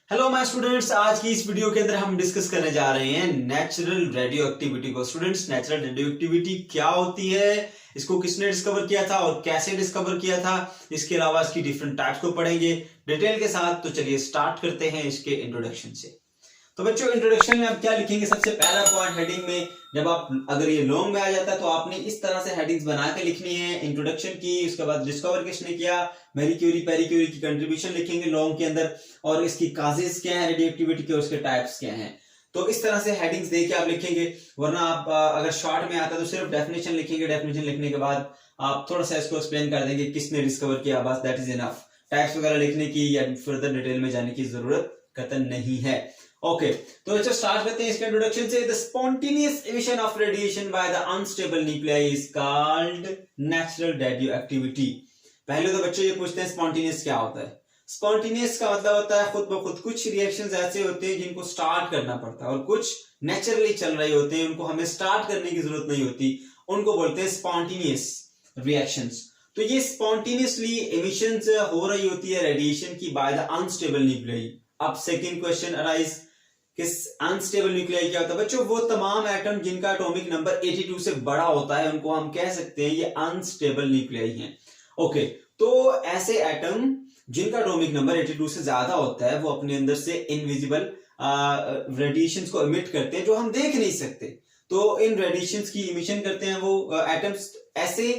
Hello my students, आज की इस वीडियो के अंदर हम डिस्कस करने जा रहे हैं नेचुरल रेडियो एक्टिविटी को। स्टूडेंट्स, नेचुरल रेडियो एक्टिविटी क्या होती है, इसको किसने डिस्कवर किया था और कैसे डिस्कवर किया था, इसके अलावा इसकी डिफरेंट टाइप्स को पढ़ेंगे डिटेल के साथ। तो चलिए स्टार्ट करते हैं इसके इंट्रोडक्शन से। तो बच्चों, इंट्रोडक्शन में आप क्या लिखेंगे? सबसे पहला पॉइंट हेडिंग में, जब आप अगर ये लॉन्ग में आ जाता है तो आपने इस तरह से हेडिंग्स बना के लिखनी है। इंट्रोडक्शन की, उसके बाद डिस्कवर किसने किया, मैरी क्यूरी, पेरी क्यूरी की कंट्रीब्यूशन लिखेंगे लॉन्ग के अंदर, और इसकी काजेस क्या है रेडियो एक्टिविटी के, उसके टाइप्स क्या हैं। तो इस तरह से हेडिंग्स देके आप लिखेंगे। वरना आप अगर शॉर्ट में आता तो सिर्फ डेफिनेशन लिखेंगे। डेफिनेशन लिखने के बाद आप थोड़ा सा इसको एक्सप्लेन कर देंगे किसने डिस्कवर किया, बस दैट इज इनफ। टाइप्स वगैरह लिखने की या फर्दर डिटेल में जाने की जरूरत कतई नहीं है। ओके, तो चलो स्टार्ट करते हैं इसके इंट्रोडक्शन से। The spontaneous emission of radiation by the unstable nuclei is called natural radio activity. पहले तो बच्चों ये पूछते हैं स्पॉन्टेनियस क्या होता है। स्पॉन्टेनियस का मतलब होता है खुद ब खुद। कुछ रिएक्शंस ऐसे होते हैं जिनको स्टार्ट करना पड़ता है और कुछ नेचुरली चल रहे होते हैं, उनको हमें स्टार्ट करने की जरूरत नहीं होती, उनको बोलते हैं स्पॉन्टेनियस रिएक्शंस। तो ये स्पॉन्टेनियसली एमिशंस हो रही होती है रेडिएशन की बाय द अनस्टेबल न्यूक्लियाई। अब सेकंड क्वेश्चन अराइज, किस अनस्टेबल न्यूक्लियाई क्या होता है? बच्चों, वो तमाम एटम जिनका एटॉमिक नंबर 82 से बड़ा होता है उनको हम कह सकते हैं ये अनस्टेबल न्यूक्लियाई हैं। ओके, तो ऐसे एटम जिनका एटॉमिक नंबर 82 से ज्यादा होता है वो अपने अंदर से इनविजिबल रेडिएशंस को इमिट करते हैं जो हम देख नहीं सकते। तो इन रेडिएशंस की इमिशन करते हैं वो एटम्स। ऐसे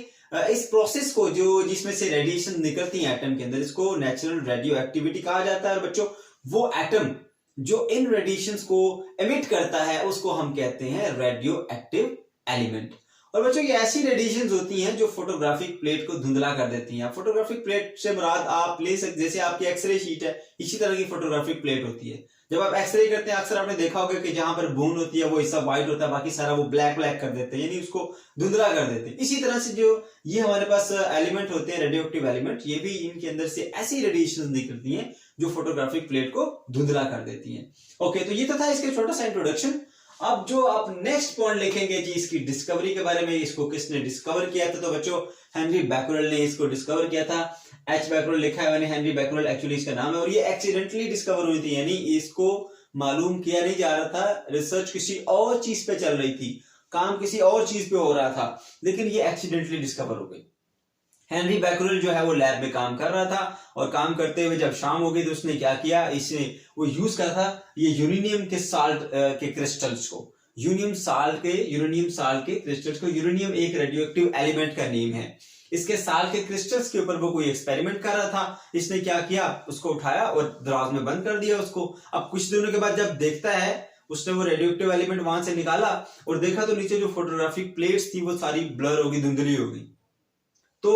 इस प्रोसेस को जो जिसमें से रेडिएशन निकलती है एटम के अंदर, इसको नेचुरल रेडियो एक्टिविटी कहा जाता है। और बच्चों, वो एटम जो इन रेडिएशंस को एमिट करता है उसको हम कहते हैं रेडियो एक्टिव एलिमेंट। और बच्चों, ये ऐसी रेडिएशंस होती हैं जो फोटोग्राफिक प्लेट को धुंधला कर देती हैं। फोटोग्राफिक प्लेट से मुराद आप ले सकते, जैसे आपकी एक्सरे शीट है, इसी तरह की फोटोग्राफिक प्लेट होती है। जब आप एक्सरे करते हैं अक्सर आपने देखा होगा कि जहां पर बूंद होती है वो हिस्सा व्हाइट होता है, बाकी सारा वो ब्लैक ब्लैक कर देते हैं, यानी उसको धुंधला कर देते हैं। इसी तरह से जो ये हमारे पास एलिमेंट होते हैं रेडियो एक्टिव एलिमेंट, ये भी इनके अंदर से ऐसी रेडिएशन निकलती हैं जो फोटोग्राफिक प्लेट को धुंधला कर देती हैं। ओके, तो ये तो था इसके छोटा सा इंट्रोडक्शन। अब जो आप नेक्स्ट पॉइंट लिखेंगे जी, इसकी डिस्कवरी के बारे में, इसको किसने डिस्कवर किया था? तो बच्चों, हेनरी बैकरेल ने इसको डिस्कवर किया था। एच बैकरेल लिखा है मैंने, हेनरी बैकरेल एक्चुअली इसका नाम है, और ये एक्सीडेंटली डिस्कवर हुई थी, यानी इसको मालूम किया नहीं जा रहा था। रिसर्च किसी और चीज पे चल रही थी, काम किसी और चीज पे हो रहा था, लेकिन ये एक्सीडेंटली डिस्कवर हो गई। हेनरी बैकरेल जो है वो लैब में काम कर रहा था, और काम करते हुए जब शाम हो गई तो उसने क्या किया, इसने वो यूज करा था ये यूरेनियम के साल्ट के क्रिस्टल्स को। यूरेनियम साल्ट के क्रिस्टल्स को। यूरेनियम एक रेडियोएक्टिव एलिमेंट का नेम है। इसके साल्ट के क्रिस्टल्स के ऊपर वो कोई एक्सपेरिमेंट कर रहा था। इसने क्या किया, उसको उठाया और दराज में बंद कर दिया उसको। अब कुछ दिनों के बाद जब देखता है, उसने वो रेडियोएक्टिव एलिमेंट वहां से निकाला और देखा तो नीचे जो फोटोग्राफिक प्लेट्स थी वो सारी ब्लर हो गई, धुंधली हो गई। तो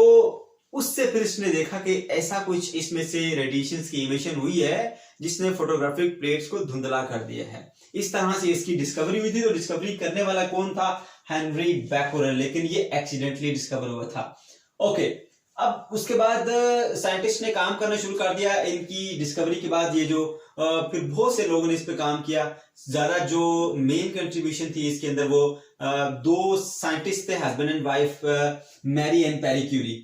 उससे फिर इसने देखा कि ऐसा कुछ इसमें से रेडिएशंस की इमिशन हुई है जिसने फोटोग्राफिक प्लेट्स को धुंधला कर दिया है। इस तरह से इसकी डिस्कवरी हुई थी। तो डिस्कवरी करने वाला कौन था? हेनरी बैकरेल, लेकिन ये एक्सीडेंटली डिस्कवर हुआ था। ओके, अब उसके बाद साइंटिस्ट ने काम करना शुरू कर दिया। इनकी डिस्कवरी के बाद ये जो फिर बहुत से लोगों ने इस पे काम किया। ज्यादा जो मेन कंट्रीब्यूशन थी इसके अंदर वो दो साइंटिस्ट थे, husband and wife, Marie and Pierre Curie.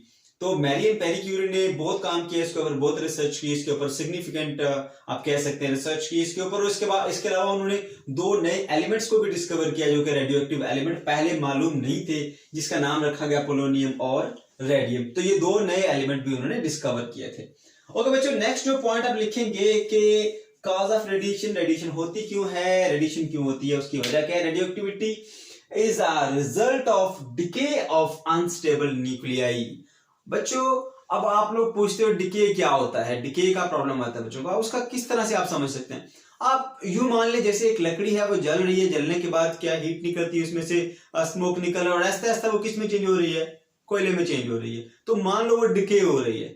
तो मैरी एंड पेरी क्यूरी ने बहुत काम किया इसके ऊपर, बहुत रिसर्च की इसके ऊपर, सिग्निफिकेंट आप कह सकते हैं रिसर्च की इसके ऊपर। उसके बाद इसके अलावा उन्होंने दो नए एलिमेंट्स को भी डिस्कवर किया जो कि रेडियो एक्टिव एलिमेंट पहले मालूम नहीं थे, जिसका नाम रखा गया पोलोनियम और रेडियम। तो ये दो नए एलिमेंट भी उन्होंने डिस्कवर किए थे। ओके बच्चों, नेक्स्ट जो पॉइंट आप लिखेंगे कि कॉज ऑफ रेडिएशन, रेडिएशन होती क्यों है, रेडिएशन क्यों होती है, उसकी वजह क्या है। Radio activity is a result of decay of unstable nuclei. बच्चों, अब आप लोग पूछते हो डिके क्या होता है, डिके का प्रॉब्लम आता है बच्चों का, उसका किस तरह से आप समझ सकते हैं। आप यूं मान ले जैसे एक लकड़ी है, वो जल रही है, जलने के बाद क्या हीट निकलती है, उसमें से स्मोक निकल रहा है, और ऐसा ऐसा वो किस में चेंज हो रही है, कोयले में चेंज हो रही है। तो मान लो वो डिके हो रही है।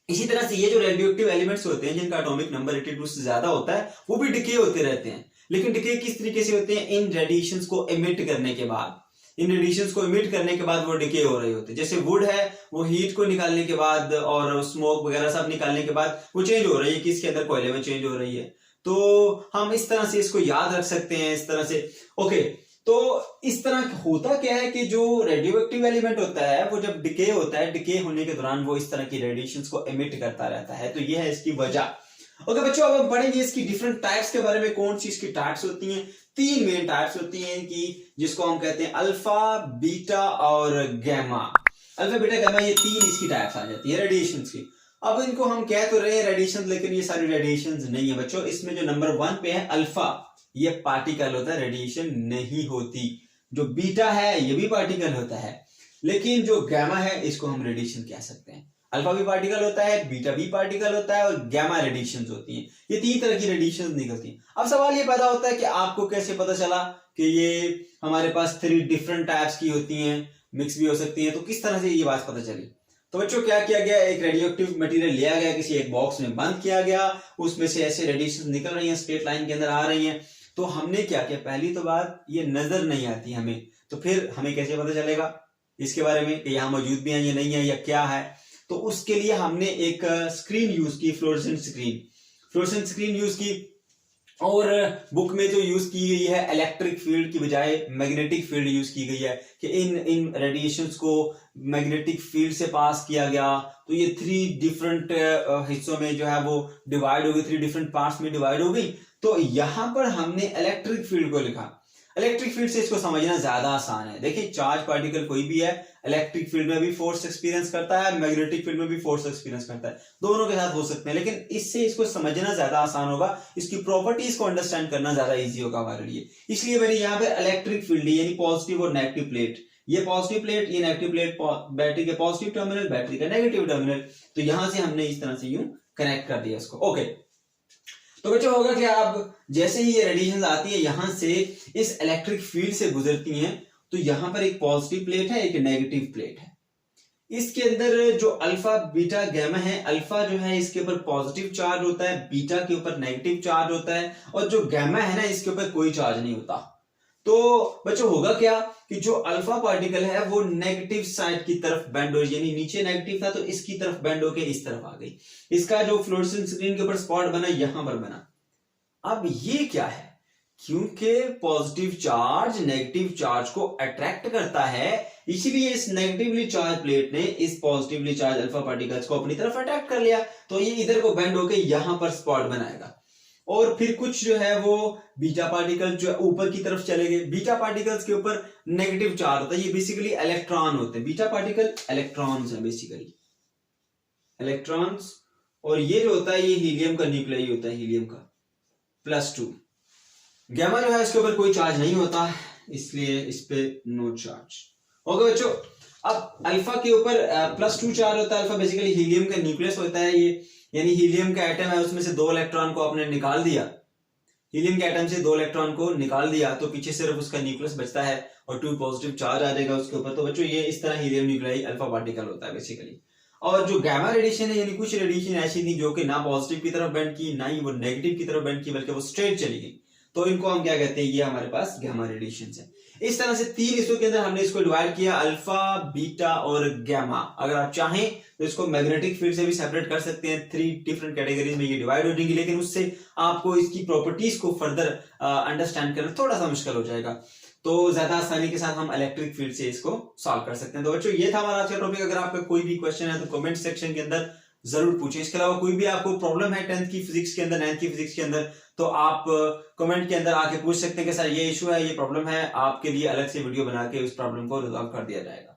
इसी तरह से ये जो रेडियोएक्टिव एलिमेंट्स होते हैं जिनका एटॉमिक नंबर 82 से ज्यादा होता है वो भी डिके होते रहते हैं। लेकिन डिके किस तरीके से होते हैं? इन रेडिएशंस को इमिट करने के बाद। इन रेडिएशंस को इमिट करने के बाद वो डिके हो रहे होते हैं। जैसे वुड है, वो हीट को निकालने के बाद और स्मोक वगैरह सब निकालने के बाद वो चेंज हो रही है, किसके अंदर, कोयले में चेंज हो रही है। तो हम इस तरह से इसको याद रख सकते हैं, इस तरह से। ओके, तो इस तरह होता क्या है कि जो रेडियोएक्टिव एलिमेंट होता है वो जब डिके होता है, डिके होने के दौरान वो इस तरह की रेडिएशंस को एमिट करता रहता है। तो ये है इसकी वजह। ओके बच्चों, अब हम पढ़ेंगे इसकी डिफरेंट टाइप्स के बारे में। कौन सी इसकी टाइप्स होती हैं? 3 मेन टाइप्स होती हैं कि जिसको हम कहते हैं अल्फा, बीटा और गैमा। अल्फा, बीटा, गैमा, ये 3 इसकी टाइप्स आ जाती है रेडिएशन की। अब इनको हम कह तो रहे हैं रेडिएशन, लेकिन ये सारी रेडिएशन नहीं है बच्चों। इसमें जो नंबर 1 पे है अल्फा, ये पार्टिकल होता है, रेडिएशन नहीं होती। जो बीटा है ये भी पार्टिकल होता है, लेकिन जो गैमा है इसको हम रेडिएशन कह सकते हैं। अल्फा भी पार्टिकल होता है, बीटा भी पार्टिकल होता है और गैमा रेडिएशन होती हैं। ये 3 तरह की रेडिएशन निकलती हैं। अब सवाल ये पैदा होता है कि आपको कैसे पता चला कि ये हमारे पास 3 डिफरेंट टाइप्स की होती हैं, मिक्स भी हो सकती हैं, तो किस तरह से ये बात पता चली? तो बच्चों क्या किया गया, एक रेडियो एक्टिव मटेरियल लिया गया, किसी एक बॉक्स में बंद किया गया, उसमें से ऐसे रेडिएशन निकल रही हैं, स्ट्रेट लाइन के अंदर आ रही हैं। तो हमने क्या किया, पहली तो बात ये नजर नहीं आती हमें, तो फिर हमें कैसे पता चलेगा इसके बारे में कि यहाँ मौजूद भी है या नहीं है या क्या है? तो उसके लिए हमने एक स्क्रीन यूज की, फ्लोरेसेंट स्क्रीन यूज की। और बुक में जो यूज की गई है इलेक्ट्रिक फील्ड की बजाय मैग्नेटिक फील्ड यूज की गई है कि इन रेडिएशंस को मैग्नेटिक फील्ड से पास किया गया। तो ये 3 डिफरेंट हिस्सों में जो है वो डिवाइड हो गई, 3 डिफरेंट पार्ट्स में डिवाइड हो गई। तो यहां पर हमने इलेक्ट्रिक फील्ड को लिखा। इलेक्ट्रिक फील्ड से इसको समझना ज्यादा आसान है। देखिए, चार्ज पार्टिकल कोई भी है, इलेक्ट्रिक फील्ड में भी फोर्स एक्सपीरियंस करता है, मैग्नेटिक फील्ड में भी फोर्स एक्सपीरियंस करता है, दोनों के साथ हो सकते हैं, लेकिन इससे इसको समझना ज्यादा आसान होगा, इसकी प्रॉपर्टीज को अंडरस्टैंड करना ज्यादा इजी होगा हमारे लिए। इसलिए मैंने यहाँ पे इलेक्ट्रिक फील्ड यानी पॉजिटिव और नेगेटिव प्लेट, ये पॉजिटिव प्लेट, ये नेगेटिव प्लेट, बैटरी के पॉजिटिव टर्मिनल, बैटरी का नेगेटिव टर्मिनल, तो यहां से हमने इस तरह से यूं कनेक्ट कर दिया इसको। ओके, तो बच्चों होगा कि अब जैसे ही ये रेडिएशन आती है यहां से इस इलेक्ट्रिक फील्ड से गुजरती हैं, तो यहां पर एक पॉजिटिव प्लेट है, एक नेगेटिव प्लेट है। इसके अंदर जो अल्फा, बीटा, गैमा है, अल्फा जो है इसके ऊपर पॉजिटिव चार्ज होता है, बीटा के ऊपर नेगेटिव चार्ज होता है, और जो गैमा है ना इसके ऊपर कोई चार्ज नहीं होता। तो बच्चों होगा क्या कि जो अल्फा पार्टिकल है वो नेगेटिव साइड की तरफ बेंड हो, यानी नीचे नेगेटिव था तो इसकी तरफ बेंड होके इस तरफ आ गई। इसका जो फ्लोरेसेंट स्क्रीन के ऊपर स्पॉट बना यहां पर बना। अब ये क्या है, क्योंकि पॉजिटिव चार्ज नेगेटिव चार्ज को अट्रैक्ट करता है, इसीलिए इस नेगेटिवली चार्ज प्लेट ने इस पॉजिटिवली चार्ज अल्फा पार्टिकल्स को अपनी तरफ अट्रैक्ट कर लिया, तो ये इधर को बेंड होके यहां पर स्पॉट बनाएगा। और फिर कुछ जो है वो बीटा पार्टिकल जो ऊपर की तरफ चले गए। बीटा पार्टिकल्स के ऊपर नेगेटिव चार्ज होता है, ये बेसिकली इलेक्ट्रॉन होते हैं। बीटा पार्टिकल इलेक्ट्रॉन्स हैं बेसिकली, इलेक्ट्रॉन्स। और ये जो होता है ये हीलियम का न्यूक्लियाई होता है, हीलियम का +2। गैमा जो है इसके ऊपर कोई चार्ज नहीं होता, इसलिए इस पे नो चार्ज। ओके बच्चों, अब अल्फा के ऊपर +2 चार्ज होता है। अल्फा बेसिकली हीलियम का न्यूक्लियस होता है, ये यानी हीलियम का एटम है, उसमें से 2 इलेक्ट्रॉन को आपने निकाल दिया, हीलियम के एटम से 2 इलेक्ट्रॉन को निकाल दिया, तो पीछे सिर्फ उसका न्यूक्लियस बचता है और 2 पॉजिटिव चार्ज आ जाएगा उसके ऊपर। तो बच्चों ये इस तरह हीलियम न्यूक्लियाई अल्फा पार्टिकल होता है बेसिकली। और जो गैमा रेडिएशन है, यानी कुछ रेडिएशन ऐसी थी जो कि ना पॉजिटिव की तरफ बेंड की, ना ही वो नेगेटिव की तरफ बेंड की, बल्कि वो स्ट्रेट चली गई, तो इनको हम क्या कहते हैं, ये हमारे पास गैमा रेडिएशन है। इस तरह से 3 हिस्सों के अंदर हमने इसको डिवाइड किया, अल्फा, बीटा और गैमा। अगर आप चाहें तो इसको मैग्नेटिक फील्ड से भी सेपरेट कर सकते हैं, 3 डिफरेंट कैटेगरीज में ये डिवाइड हो जाएंगी, लेकिन उससे आपको इसकी प्रॉपर्टीज को फर्दर अंडरस्टैंड करना थोड़ा सा मुश्किल हो जाएगा। तो ज्यादा आसानी के साथ हम इलेक्ट्रिक फील्ड से इसको सॉल्व कर सकते हैं। तो बच्चों ये था हमारा आज का टॉपिक। अगर आपका कोई भी क्वेश्चन है तो कमेंट सेक्शन के अंदर जरूर पूछें। इसके अलावा कोई भी आपको प्रॉब्लम है 10th की फिजिक्स के अंदर, 9th की फिजिक्स के अंदर, तो आप कमेंट के अंदर आके पूछ सकते हैं कि सर ये इशू है, ये प्रॉब्लम है, आपके लिए अलग से वीडियो बना के उस प्रॉब्लम को रिजॉल्व कर दिया जाएगा।